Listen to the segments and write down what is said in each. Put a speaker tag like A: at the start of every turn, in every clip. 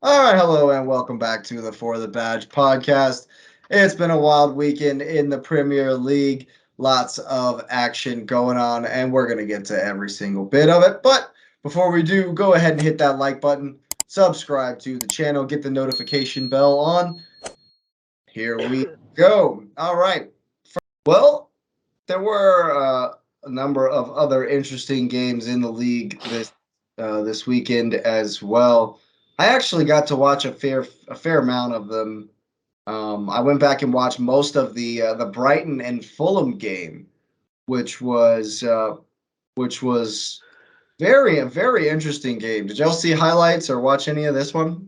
A: All right, hello and welcome back to the For the Badge podcast. It's been a wild weekend in the Premier League. Lots of action going on, and we're going to get to every single bit of it. But before we do, go ahead and hit that like button, subscribe to the channel, get the notification bell on. Here we go. All right. Well, there were a number of other interesting games in the league this weekend as well. I actually got to watch a fair amount of them. I went back and watched most of the Brighton and Fulham game, which was uh, which was a very interesting game. Did y'all see highlights or watch any of this one?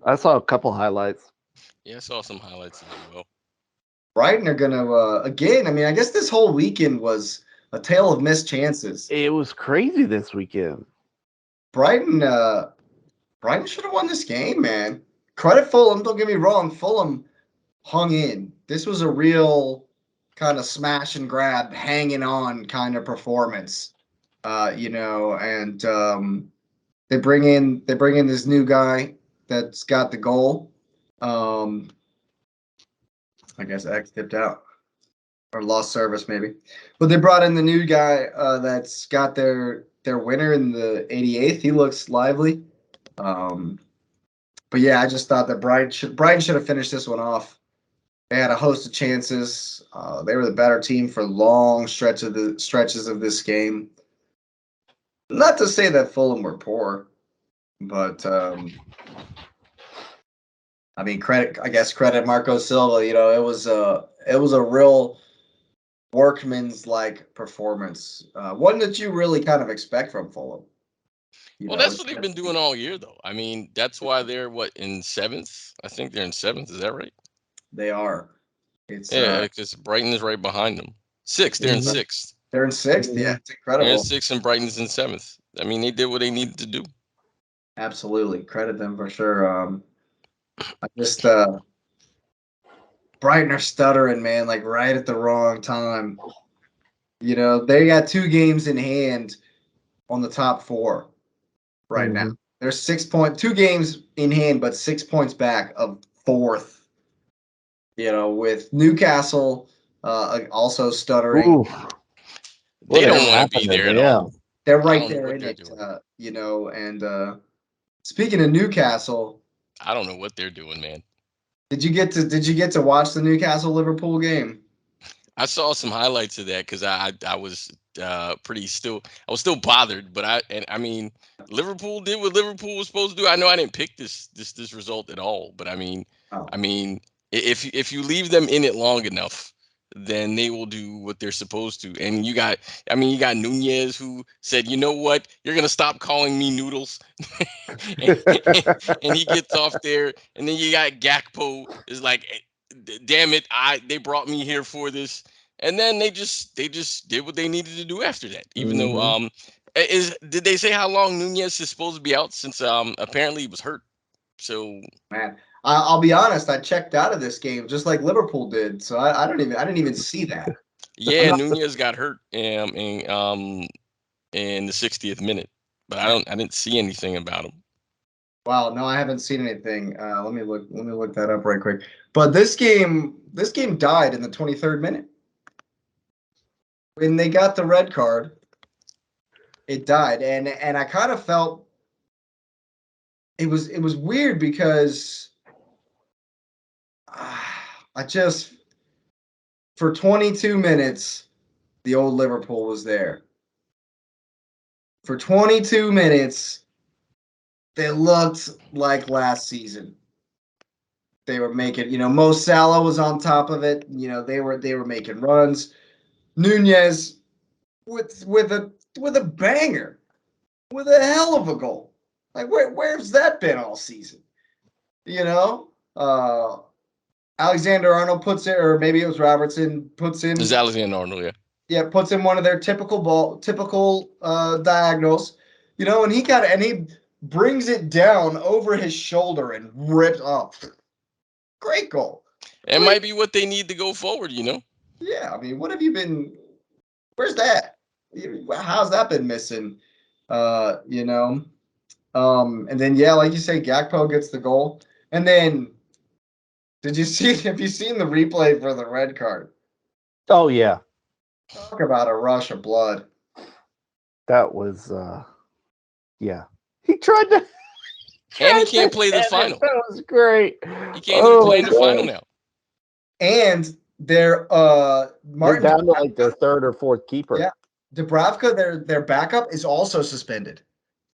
B: I saw a couple highlights.
C: Yeah, I saw some highlights as well.
A: Brighton are gonna again. I mean, I guess this whole weekend was a tale of missed chances.
B: It was crazy this weekend.
A: Brighton Brighton should have won this game, man. Credit Fulham. Don't get me wrong. Fulham hung in. This was a real kind of smash and grab, hanging on kind of performance. And they bring in this new guy that's got the goal. Um, I guess X dipped out or lost service maybe, but they brought in the new guy that's got their winner in the 88th. He looks lively. Um, But yeah, I just thought that Brighton should have finished this one off. They had a host of chances. They were the better team for long stretches of this game. Not to say that Fulham were poor, but I mean, credit Marco Silva. It was a real workman's like performance. One that you really kind of expect from Fulham. You
C: Well,
A: know,
C: that's
A: it's
C: what they've been doing all year, though. I mean, that's why they're in seventh. I think they're in seventh. Is that right?
A: they are. It's
C: Yeah, because Brighton is right behind them. Sixth. They're in
B: hmm
C: sixth.
A: they're in sixth. Yeah,
B: hmm
A: it's
C: They're in
A: incredible.
C: sixth, and Brighton's in seventh. I mean, they did what they needed to do.
A: Absolutely, credit them for sure. I just Brighton are stuttering, man, like right at the wrong time. They got 2 games in hand on the top four right now.
B: hmm
A: They're 6 point, 2 games in hand, but 6 points back of fourth. With Newcastle also stuttering.
B: Oof. What
C: They
B: has
C: don't
A: They're
C: want to be
B: happened to
C: there at all.
B: them?
A: they're
C: I
A: right
C: don't know
A: there
C: what
A: in
C: they're
A: it.
C: doing.
A: And speaking of Newcastle,
C: I don't know what they're doing, man.
A: did you get to watch the Newcastle Liverpool game?
C: I saw some highlights of that because I was I was still bothered, but I mean Liverpool did what Liverpool was supposed to do. I know I didn't pick this result at all, but
A: Oh,
C: I mean if you leave them in it long enough, then they will do what they're supposed to. And you got Nunez who said, you know what, you're gonna stop calling me noodles, and, and he gets off there, and then you got Gakpo is like, damn it, they brought me here for this, and then they just did what they needed to do after that. Even though
B: hmm
C: is did they say how long Nunez is supposed to be out? Since apparently he was hurt. So
A: man. I'll be honest. I checked out of this game just like Liverpool did, so I didn't even see that. I'm
C: yeah,
A: not.
C: Nunez got hurt in the 60th minute, but I didn't see anything about him.
A: Wow, no, I haven't seen anything. Let me look that up right quick. But this game died in the 23rd minute when they got the red card. It died, and I kind of felt it was weird because I just for 22 minutes the old Liverpool was there. For 22 minutes they looked like last season. They were making, Mo Salah was on top of it. They were making runs. Nunez with a banger, with a hell of a goal. Like where's that been all season? You know, uh, Alexander Arnold puts it, or maybe it was Robertson puts
C: It's
A: in,
C: Alexander Arnold, yeah.
A: yeah, puts in one of their typical diagonals. And he brings it down over his shoulder and rips up. Great goal.
C: It
A: Great.
C: might be what they need to go forward.
A: Yeah, I mean, what have you been? Where's that? How's that been missing? You know. And then like you say, Gakpo gets the goal. And then have you seen the replay for the red card?
B: Oh yeah,
A: Talk about a rush of blood.
B: that was yeah. He tried to.
C: And he can't play the
B: hit it.
C: final.
B: That was great.
C: He can't even play in
B: my
C: the final
B: God.
C: now.
A: And they're
B: They're
A: Martin
B: down to like
A: Dubravka,
B: their third or fourth keeper.
A: yeah. Dubravka, their backup is also suspended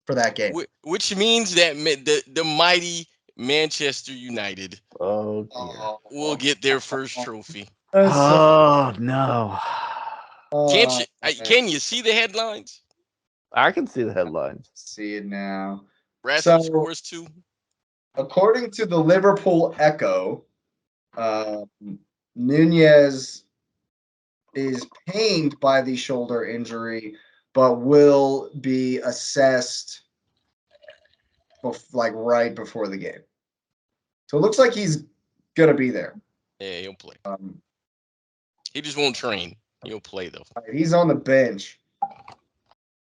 A: for that game.
C: Which means that the mighty Manchester United
B: Oh dear.
C: will get their first trophy.
A: That's so,
B: Oh no.
C: Can't you?
A: man.
C: Can you see the headlines?
B: I can see the headlines.
A: See it now.
C: Rashford
A: So,
C: scores 2.
A: according to the Liverpool Echo, Nunez is pained by the shoulder injury, but will be assessed right before the game. So it looks like he's gonna be there.
C: Yeah, he'll play.
A: Um,
C: He just won't train. He'll play though.
A: he's on the bench,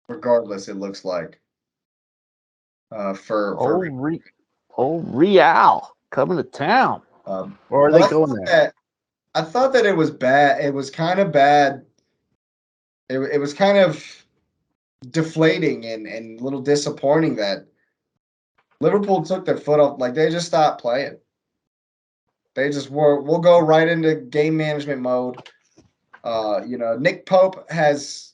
A: regardless. It looks like for
B: Real coming to town. Or are they going there?
A: I thought that it was bad. It was kind of bad. It was kind of deflating and a little disappointing that Liverpool took their foot off. Like they just stopped playing. They just we'll go right into game management mode. Nick Pope has,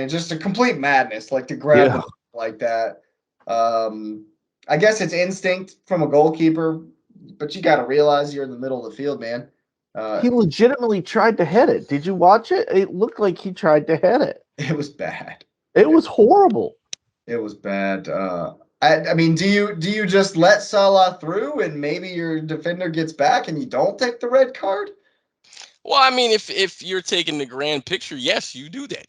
A: just a complete madness, like to grab the like that. I guess it's instinct from a goalkeeper, but you got to realize you're in the middle of the field, man.
B: He legitimately tried to hit it. Did you watch it? It looked like he tried to hit it.
A: It was bad.
B: It was horrible.
A: It was bad. Do you just let Salah through and maybe your defender gets back and you don't take the red card?
C: Well, I mean, if you're taking the grand picture, yes, you do that.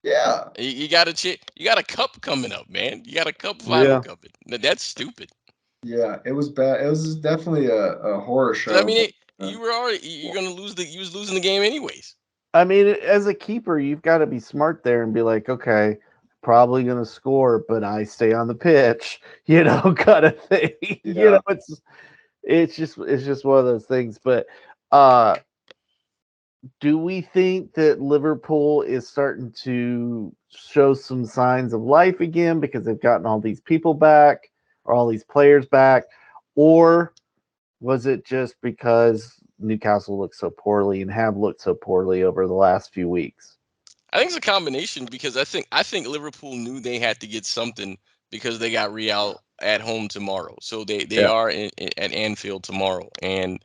A: Yeah.
C: You got a cup coming up, man. You got a cup final coming. That's stupid.
A: Yeah, it was bad. It was definitely a horror show.
C: I mean, you're gonna lose you was losing the game anyways.
B: I mean, as a keeper, you've got to be smart there and be like, okay, probably going to score, but I stay on the pitch, kind of thing.
A: Yeah.
B: It's just one of those things. But do we think that Liverpool is starting to show some signs of life again because they've gotten all these people back or all these players back? Or was it just because Newcastle looked so poorly and have looked so poorly over the last few weeks?
C: I think it's a combination because I think Liverpool knew they had to get something because they got Real at home tomorrow. So they are at Anfield tomorrow, and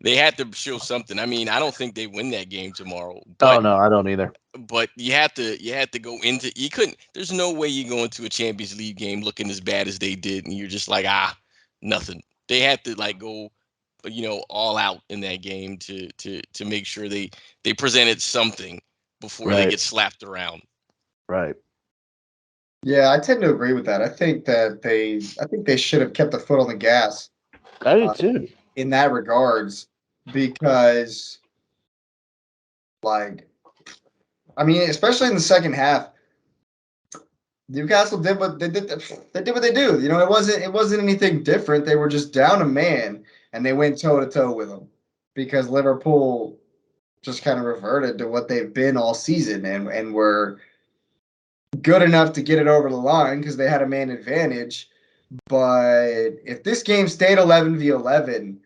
C: they had to show something. I mean, I don't think they win that game tomorrow. But,
B: oh no, I don't either.
C: But you had to go into you couldn't. There's no way you go into a Champions League game looking as bad as they did, and you're just like nothing. They had to go, all out in that game to make sure they presented something before they get slapped around.
B: Right.
A: Yeah, I tend to agree with that. I think they should have kept the foot on the gas.
B: I do too.
A: In that regards, because especially in the second half, Newcastle did what they did. They did what they do. It wasn't anything different. They were just down a man and they went toe to toe with them because Liverpool just kind of reverted to what they've been all season and were good enough to get it over the line because they had a man advantage. But if this game stayed 11v11,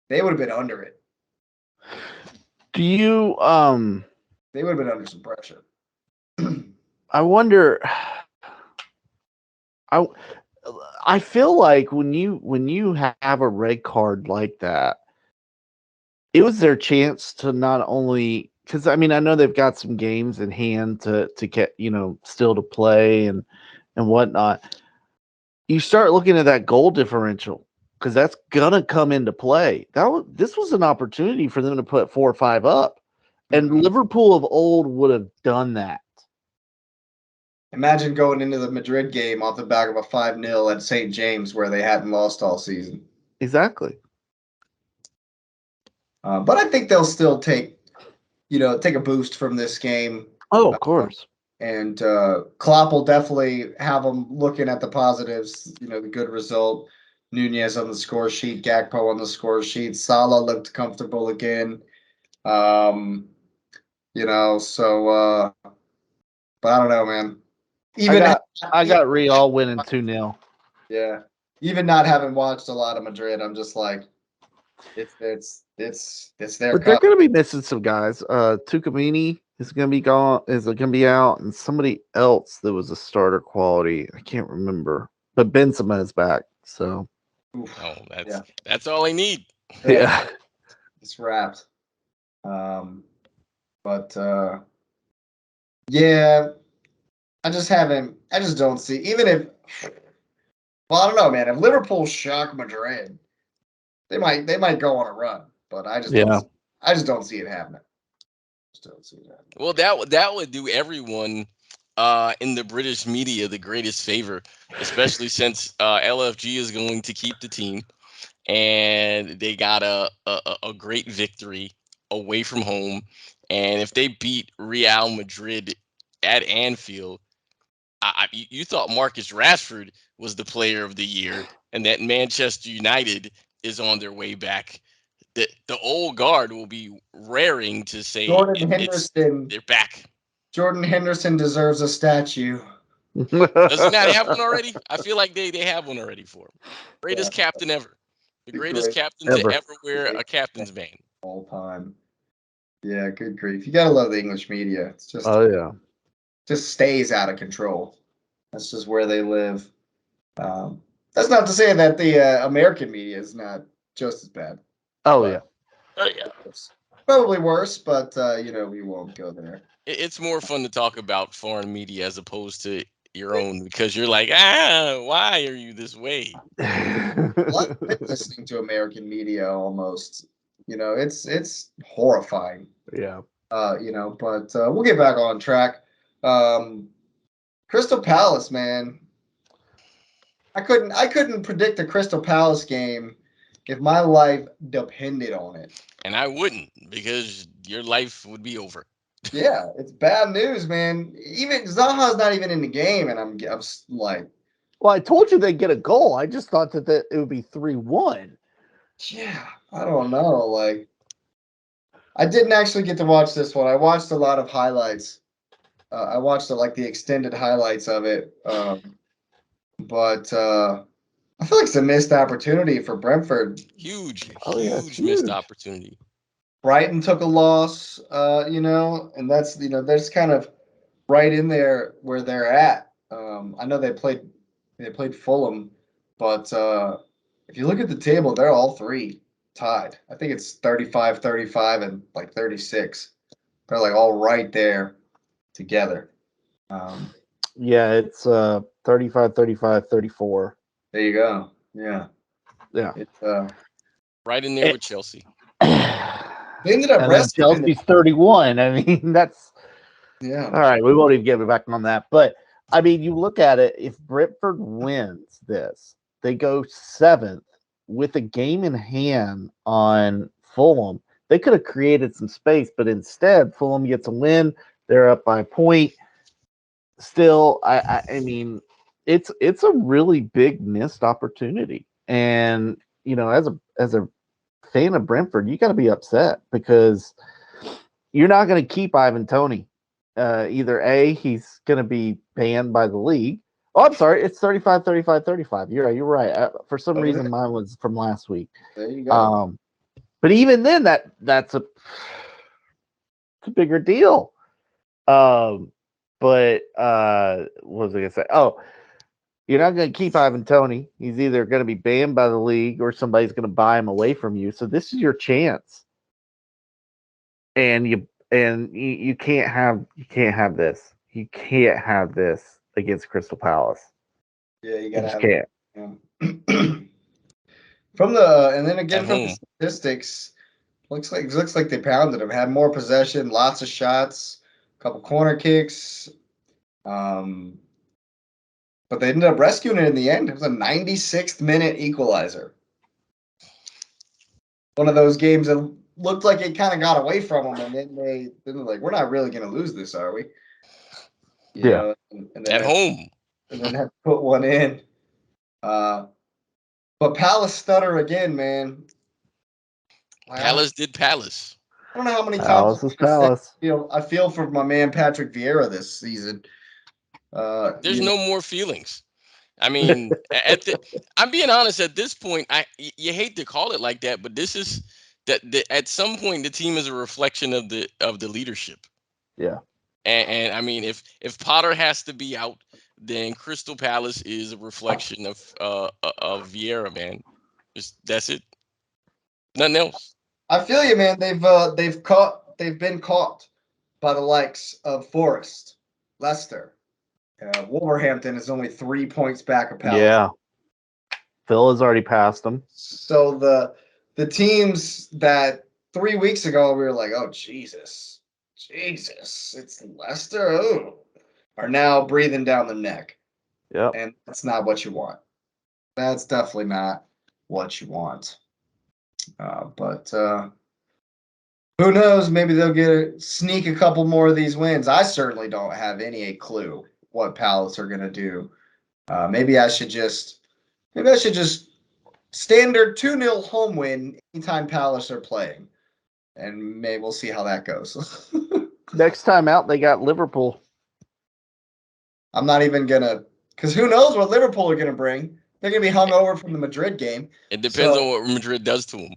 A: they would have been under it.
B: Do you
A: They would have been under some pressure.
B: I wonder I feel like when you have a red card like that, it was their chance to not only because I know they've got some games in hand to get still to play and whatnot. You start looking at that goal differential because that's gonna come into play. This was an opportunity for them to put 4 or 5 up, and Liverpool of old would have done that.
A: Imagine going into the Madrid game off the back of a 5-0 at St. James where they hadn't lost all season.
B: Exactly.
A: But I think they'll still take a boost from this game.
B: Oh, of course.
A: And Klopp will definitely have them looking at the positives, the good result. Nunez on the score sheet, Gakpo on the score sheet. Salah looked comfortable again. So but I don't know, man.
B: I got Real winning 2-0.
A: Yeah. Even not having watched a lot of Madrid, I'm just like, it's their
B: But they're
A: cup.
B: going to be missing some guys. Tukamini is going to be gone. Is going to be out, and somebody else that was a starter quality. I can't remember. But Benzema is back. So
A: Oof.
C: Oh,
A: Yeah.
C: that's all I need.
B: yeah.
A: It's wrapped. But yeah, I just don't see, even if, well, I don't know, man. If Liverpool shock Madrid, they might go on a run, but I just
B: Yeah.
A: don't see it happening. Just don't see it happening.
C: Well, that would do everyone in the British media the greatest favor, especially since LFG is going to keep the team, and they got a great victory away from home. And if they beat Real Madrid at Anfield, you thought Marcus Rashford was the player of the year, and that Manchester United is on their way back. The old guard will be raring to say they're back.
A: Jordan Henderson deserves a statue.
C: Does he not have one already? I feel like they have one already for him.
A: Yeah,
C: Greatest captain ever. The
A: good
C: greatest
A: grief.
C: captain to
B: Ever.
C: ever wear a captain's band.
A: All time. Yeah, good grief. You gotta love the English media. It's
B: Oh yeah.
A: just stays out of control. That's just where they live. Um, that's not to say that the American media is not just as bad.
B: Oh
A: But
B: yeah.
A: it's probably worse, but we won't go there.
C: It's more fun to talk about foreign media as opposed to your own because you're like, why are you this way?
A: I've been listening to American media almost. It's horrifying.
B: Yeah.
A: But we'll get back on track. Um, Crystal Palace, man. I couldn't predict the Crystal Palace game if my life depended on it.
C: And I wouldn't because your life would be over.
A: Yeah, it's bad news, man. Even Zaha's not even in the game, and I'm like,
B: Well, I told you they'd get a goal. I just thought that it would be 3-1.
A: yeah, I don't know. Like, I didn't actually get to watch this one. I watched a lot of highlights. I watched the extended highlights of it. But I feel like it's a missed opportunity for Brentford.
C: Huge,
B: Oh yeah, it's
C: huge missed
B: huge.
C: opportunity.
A: Brighton took a loss, and that's they're just kind of right in there where they're at. I know they played Fulham, but if you look at the table, they're all three tied. I think it's 35, 35, and like 36. They're like all right there together.
B: Yeah, it's 35, 35, 34.
A: There you go. Yeah.
B: Yeah.
A: It's
C: Right in there with Chelsea.
A: they ended up
B: And then
A: rescuing
B: Chelsea's 31. I mean, that's
A: Yeah.
B: all right. We won't even get back on that. But I mean, you look at it, if Brentford wins this, they go 7th with a game in hand on Fulham. They could have created some space, but instead, Fulham gets a win. They're up by a point. Still, I mean, it's a really big missed opportunity. And as a fan of Brentford, you got to be upset because you're not going to keep Ivan Toney. Either A, he's going to be banned by the league. Oh, I'm sorry. It's 35, 35, 35. You're right. For some reason, mine was from last week.
A: There you go.
B: But even then, that's a bigger deal. But what was I going to say? Oh, you're not going to keep Ivan Toney. He's either going to be banned by the league or somebody's going to buy him away from you. So this is your chance. And you can't have this. You can't have this against Crystal Palace.
A: Yeah, you
B: You
A: gotta
B: just
A: have
B: can't.
A: and then again
C: At
A: from the
C: home.
A: statistics, looks like they pounded them. Had more possession, lots of shots, a couple corner kicks. Um, but they ended up rescuing it in the end. It was a 96th minute equalizer. One of those games that looked like it kind of got away from them, and then they're like, "We're not really going to lose this, are we?" You
B: Yeah.
A: know, and then
C: At home.
A: and then have to put one in. But Palace stutter again, man.
C: Palace did Palace.
A: I don't know how many times
B: Palace
A: I'm
B: is
A: gonna say,
B: Palace.
A: I feel for my man Patrick Vieira this season.
C: There's no more feelings. I mean, I'm being honest. At this point, you hate to call it like that, but this is that at some point the team is a reflection of the leadership.
B: Yeah.
C: And I mean, if Potter has to be out, then Crystal Palace is a reflection of Vieira, man. That's it. Nothing else.
A: I feel you, man. They've been caught by the likes of Forest, Leicester. Wolverhampton is only 3 points back of Palace.
B: Yeah. Phil has already passed them.
A: So the teams that 3 weeks ago we were like, oh Jesus, it's Leicester, are now breathing down the neck,
B: Yep.
A: and that's not what you want. That's definitely not what you want. But who knows? Maybe they'll sneak a couple more of these wins. I certainly don't have any clue what Palace are going to do. Maybe I should just standard 2-0 home win anytime Palace are playing, and maybe we'll see how that goes.
B: Next time out, they got Liverpool.
A: I'm not even gonna, because who knows what Liverpool are gonna bring? They're gonna be hung over from the Madrid game.
C: It depends on what Madrid does to them.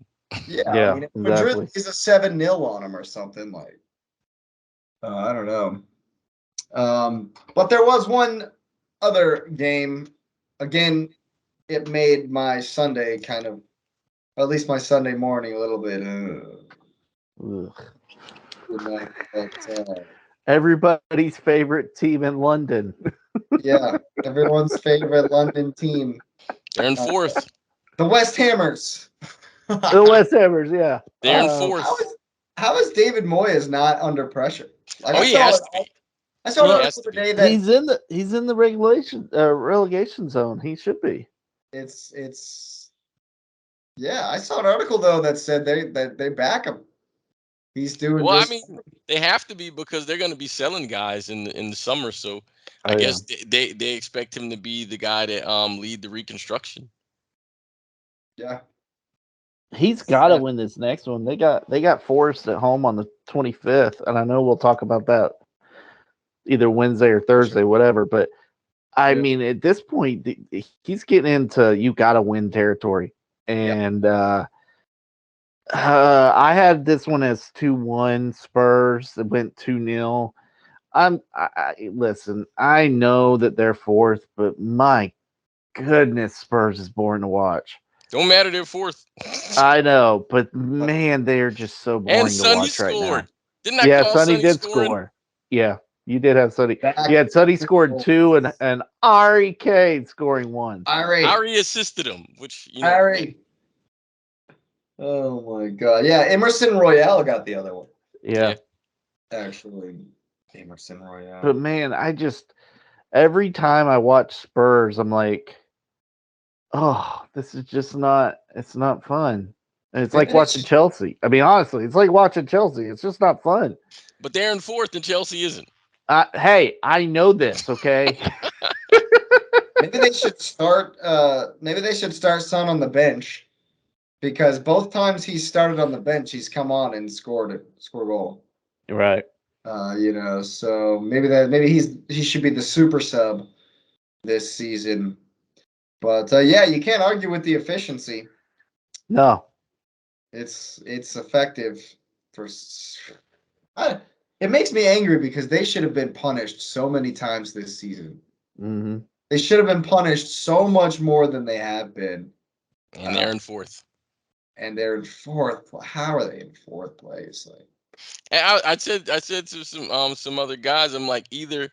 A: Yeah,
B: Yeah,
A: I mean, if
B: exactly.
A: Madrid is a 7-0 on them or something, like, I don't know. But there was one other game. Again, it made my Sunday kind of, at least my Sunday morning, a little bit.
B: Ugh.
A: But,
B: Everybody's favorite team in London.
A: yeah, everyone's favorite London team,
C: They're in fourth.
A: the West Hammers.
B: The West Hammers, yeah.
C: They're in
A: How
C: fourth.
A: is David Moyes not under pressure? Like
C: Oh, he has to be.
A: I saw
C: He
A: an
C: has
A: article
C: to be.
A: today that
B: He's in the relegation zone. He should be.
A: it's yeah. I saw an article though that said they back him. He's doing
C: Well, I
A: just
C: mean, they have to be because they're going to be selling guys in the summer. So I
B: Oh,
C: guess they expect him to be the guy to lead the reconstruction.
A: yeah.
B: He's got to win this next one. They got Forest at home on the 25th, and I know we'll talk about that either Wednesday or Thursday, whatever. But I
A: Yeah.
B: mean, at this point, he's getting into you got to win territory, and I had this one as 2-1 Spurs. It went 2-0. Listen. I know that they're fourth, but my goodness, Spurs is boring to watch.
C: Don't matter, they're fourth.
B: I know, but man, they are just so boring
C: And
B: to
C: Sonny
B: watch right now.
C: scored. Didn't I
B: Yeah,
C: call
B: Sonny
C: Sonny
B: did
C: scoring?
B: score. Yeah, you did have Sonny.
A: Back
B: You had Sonny
A: to
B: scored
A: goals.
B: 2 and Ari Kane scoring 1.
C: Ari assisted him, which
A: Ari. Oh my god. Yeah, Emerson Royale got the other one.
B: Yeah.
A: Actually, Emerson Royale.
B: But man, every time I watch Spurs, I'm like, oh, this is just it's not fun. And it's like watching Chelsea. I mean, honestly, it's like watching Chelsea. It's just not fun.
C: But they're in fourth and Chelsea isn't.
B: Hey, I know this, okay?
A: Maybe they should start Son on the bench, because both times he started on the bench, he's come on and scored a goal.
B: Right.
A: So maybe he should be the super sub this season. But yeah, you can't argue with the efficiency.
B: No.
A: It's effective it makes me angry because they should have been punished so many times this season.
B: Mm-hmm.
A: They should have been punished so much more than they have been.
C: And they're in fourth.
A: And they're in fourth. How are they in fourth place? Like,
C: and I said to some other guys, I'm like, either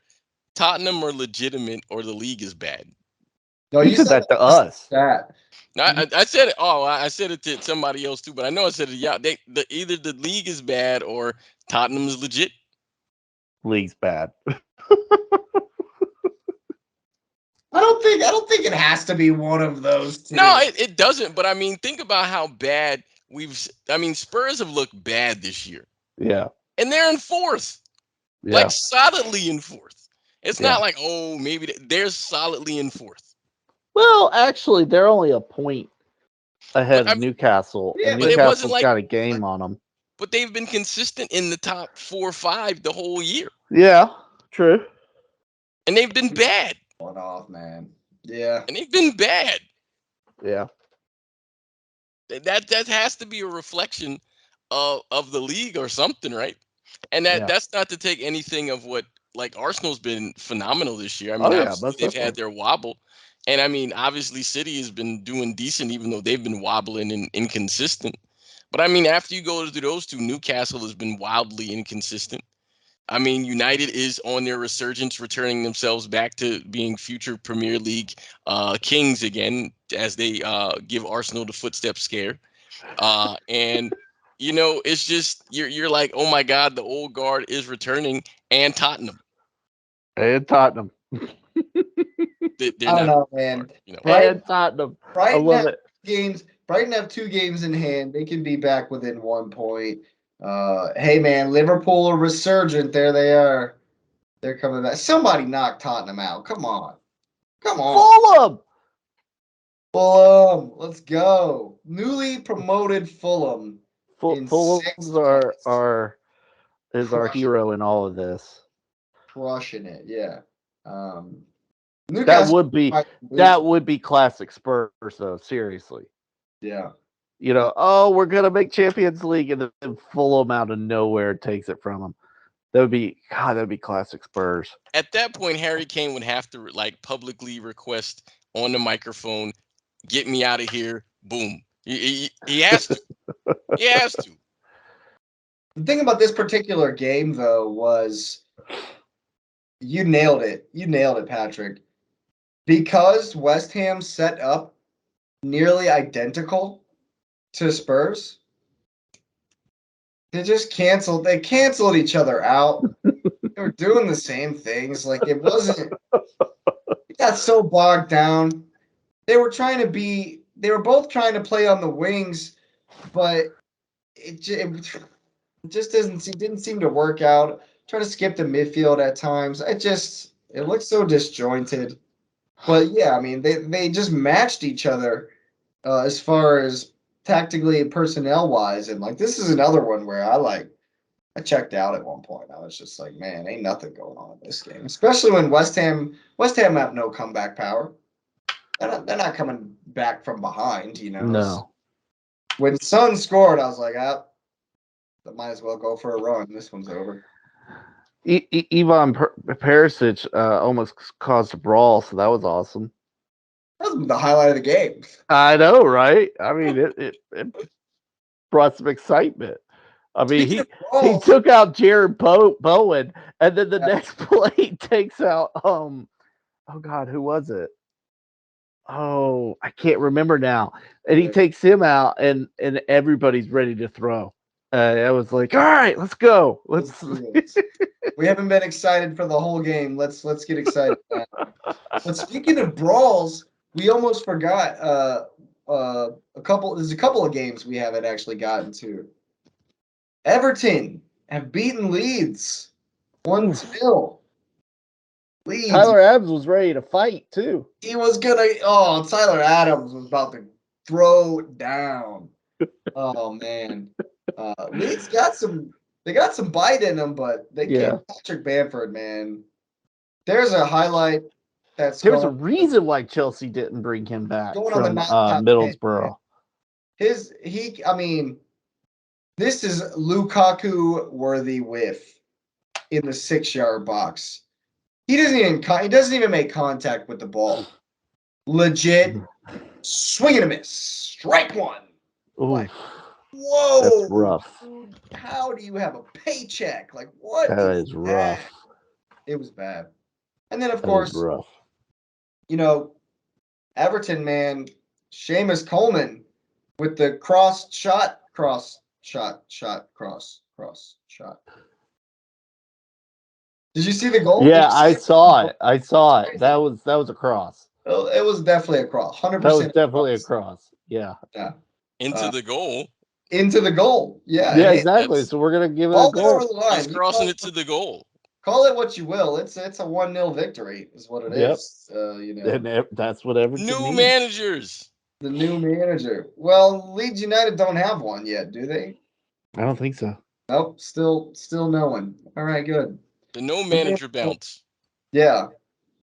C: Tottenham are legitimate or the league is bad.
A: no,
B: You said that to us.
A: That.
C: I said it. Oh, I said it to somebody else too, but I know I said it. Yeah, either the league is bad or Tottenham is legit.
B: League's bad.
A: I don't think it has to be one of those two.
C: No, it doesn't. But I mean, think about how bad Spurs have looked bad this year.
B: Yeah.
C: And they're in fourth.
B: Yeah.
C: Like solidly in fourth. It's
B: Yeah.
C: not like, oh, maybe they're solidly in fourth.
B: Well, actually, they're only a point ahead
C: But
B: of Newcastle,
A: Yeah,
B: and
C: but it wasn't
B: Newcastle's
C: like,
B: got a game on them.
C: but they've been consistent in the top 4 or 5 the whole year,
B: Yeah, true.
C: and they've been bad.
A: One off, man. Yeah.
C: And they've been bad.
B: Yeah.
C: That has to be a reflection of the league or something, right? And
B: Yeah.
C: that's not to take anything of what, like, Arsenal's been phenomenal this year. I mean,
B: Oh, yeah,
C: obviously
B: most
C: they've had
B: definitely.
C: their wobble, and I mean, obviously City has been doing decent, even though they've been wobbling and inconsistent. But I mean, after you go to those two, Newcastle has been wildly inconsistent. I mean, United is on their resurgence, returning themselves back to being future Premier League kings again, as they give Arsenal the footstep scare. And it's just you're like, oh my God, the old guard is returning, and Tottenham,
B: And Tottenham.
C: they're
A: I don't
C: not
A: know,
C: the old guard,
A: man.
B: And Tottenham. I
A: Brighton
B: love
A: have
B: it.
A: games. Brighton have 2 games in hand. They can be back within 1 point. Hey man, Liverpool are resurgent. There they are. They're coming back. Somebody knock Tottenham out. Come on. Come on.
B: Fulham.
A: Let's go. Newly promoted Fulham in
B: Fulham's
A: 6th place.
B: is our hero in all of this.
A: Crushing it, yeah.
B: That
A: Newcastle
B: would be classic Spurs though, seriously.
A: Yeah.
B: We're gonna make Champions League, and then Fulham out of nowhere takes it from them. That'd be classic Spurs.
C: At that point, Harry Kane would have to like publicly request on the microphone, "Get me out of here!" Boom. He has to. He has to.
A: The thing about this particular game, though, was you nailed it. You nailed it, Patrick. Because West Ham set up nearly identical to Spurs, they just canceled. They canceled each other out. They were doing the same things. Like it wasn't. It got so bogged down. They were trying to be. They were both trying to play on the wings, but it just didn't seem to work out. Try to skip the midfield at times. It looks so disjointed. But yeah, I mean they just matched each other as far as tactically and personnel wise, and like this is another one where I checked out at one point. I was just like, man, ain't nothing going on in this game, especially when West Ham have no comeback power. They're not coming back from behind,
B: No.
A: When Son scored, I was like, I might as well go for a run. This one's over.
B: Ivan Perisic almost caused a brawl, so that was awesome.
A: That was the highlight of the game.
B: I know, right? I mean, it brought some excitement. I mean, he took out Jared Bowen, and then the next play he takes out oh God, who was it? Oh, I can't remember now. And he takes him out, and everybody's ready to throw. I was like, all right, let's go. Let's.
A: We haven't been excited for the whole game. Let's get excited now. But speaking of brawls, we almost forgot there's a couple of games we haven't actually gotten to. Everton have beaten Leeds 1-0. Leeds.
B: Tyler Adams was ready to fight too.
A: He was Tyler Adams was about to throw down. Oh man. Leeds got some bite in them, but they can't. Patrick Bamford, man. There's a highlight
B: there's a reason why Chelsea didn't bring him back from Middlesbrough.
A: This is Lukaku worthy whiff in the 6-yard box. He doesn't even make contact with the ball. Legit swing and a miss. Strike one. Like, whoa.
B: That's rough.
A: Dude, how do you have a paycheck? Like, what?
B: That is rough.
A: It was bad. And then, of course,
B: rough.
A: Everton, man, Seamus Coleman with the cross shot. Did you see the goal?
B: Yeah, I saw it. That was a cross.
A: It was definitely a cross. 100%.
B: That was definitely a cross. Yeah.
C: Into the goal.
A: Into the goal. Yeah.
B: Yeah, exactly. So we're gonna give it a goal.
A: Over the line.
C: He's crossing it to the goal.
A: call it what you will. It's a 1-0 victory, is what it
B: Yep.
A: is.
B: And that's what Everton
C: New
B: needs.
C: managers.
A: The new manager. Well, Leeds United don't have one yet, do they?
B: I don't think so.
A: Nope, still no one. All right, good.
C: The no manager bounce.
A: Yeah.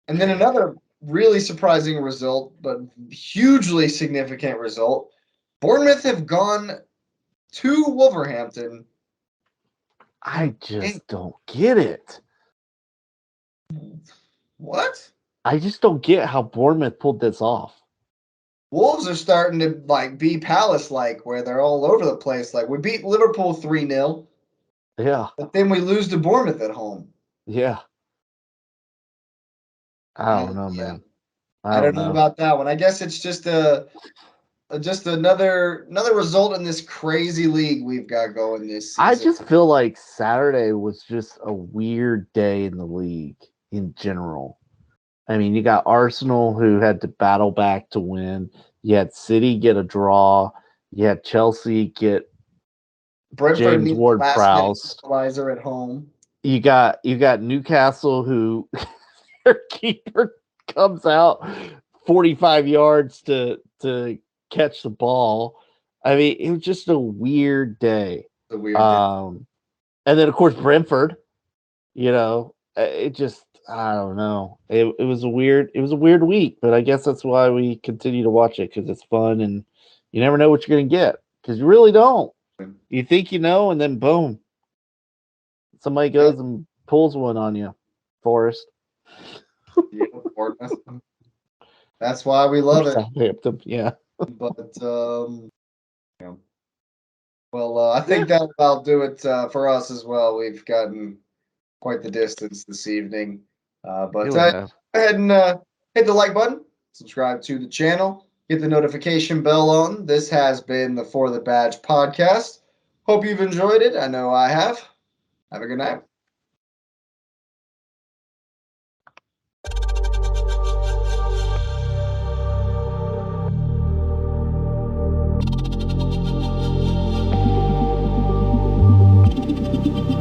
A: And then another really surprising result, but hugely significant result. Bournemouth have gone to Wolverhampton.
B: I just don't get it.
A: What?
B: I just don't get how Bournemouth pulled this off.
A: Wolves are starting to be Palace where they're all over the place. Like we beat Liverpool 3-0,
B: Yeah.
A: but then we lose to Bournemouth at home.
B: Yeah. I don't know,
A: Yeah.
B: man.
A: I don't know about that one. I guess it's just another result in this crazy league we've got going this season.
B: I just feel like Saturday was just a weird day in the league in general. I mean, you got Arsenal who had to battle back to win. You had City get a draw. You had Chelsea get
A: Brentford
B: James
A: needs
B: Ward-Prowse.
A: equalizer at home.
B: You got Newcastle who their keeper comes out 45 yards to catch the ball. I mean, it was just a weird day.
A: The weird day.
B: And then of course Brentford, it just I don't know. It was a weird week, but I guess that's why we continue to watch it because it's fun and you never know what you're gonna get because you really don't. You think you know, and then boom, somebody goes and pulls one on you. Forrest.
A: Yeah, that's why we love it.
B: Southampton, yeah.
A: But yeah. Well, I think that'll about do it for us as well. We've gotten quite the distance this evening. But go ahead and hit the like button, subscribe to the channel, get the notification bell on. This has been the For the Badge podcast. Hope you've enjoyed it. I know I have. Have a good night.